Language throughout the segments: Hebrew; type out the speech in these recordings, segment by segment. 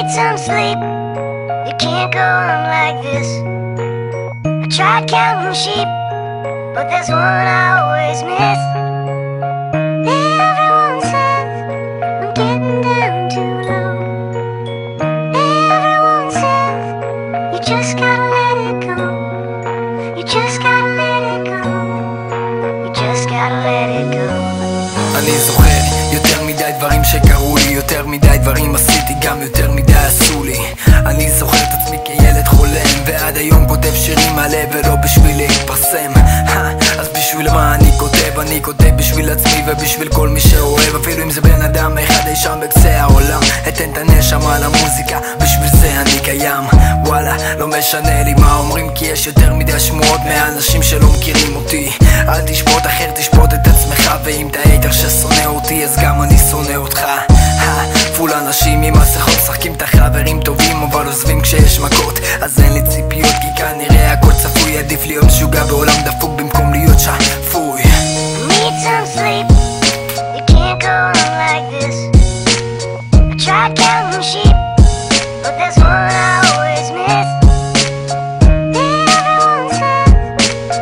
Need some sleep. You can't go on like this. I tried counting sheep, but there's one I always miss. Everyone says I'm getting down too low. Everyone says you just gotta let it go. You just gotta let it go. You just gotta let it go. אני זוכר יותר מדי דברים שקרו לי, יותר מדי דברים עשיתי, גם יותר מדי עשו לי. אני זוכר את עצמי כילד חולם, ועד היום כותב שירים מהלב ולא בשביל להתפרסם. אז בשביל מה אני כותב? אני כותב בשביל עצמי ובשביל כל מי שאוהב, אפילו אם זה בן אדם אחד אי שם בקצה העולם. אתן את הנשמה למוזיקה, בשביל זה אני קיים. וואלה, לא משנה לי מה אומרים, כי יש יותר מדי שמועות מהאנשים שלא מכירים אותי. אל תשפוט אחר, תשפוט את עצמך, ואם אתה היתר ששונא אותי אז גם אני שונא אותך. פול אנשים עם מסכות משחקים את החברים טובים, אבל עוזבים כשיש מכות. אז אין לי ציפיות, כי כנראה הכל צפוי. עדיף להיות משוגע בעולם דפוק במקום להיות שפוי. Need some sleep. You can't go on like this. I tried counting sheep, but there's one I always miss. Everyone says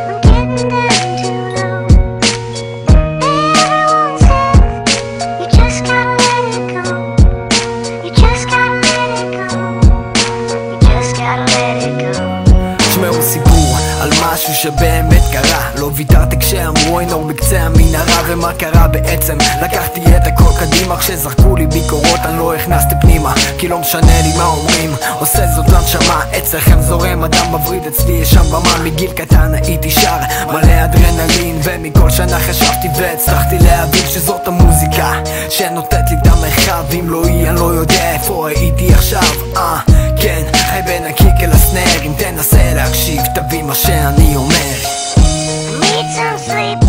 I'm getting down too low. Everyone says you just gotta let it go. You just gotta let it go. You just gotta let it go. תשמעו סיפור על משהו שבאמת קרה. לא ויתרתי כשאמרו אין אור בקצה המנהרה. ומה קרה בעצם? לקחתי את הכל קדימה. כשזרקו לי ביקורות אני לא הכנסתי פנימה, כי לא משנה לי מה אומרים, עושה זאת לנשמה. אצלכם זורם אדם מבריד, אצלי יש שם במה. מגיל קטן הייתי שר מלא אדרנלין, ומכל שנה חשבתי והצלחתי להבין שזאת המוזיקה שנותנת לי את המרחב. אם לא היא אני לא יודע איפה הייתי עכשיו. כן, חי בין הקיק אל הסנר. אם תנסה להקשיב תבין מה שאני אומר. Need some sleep.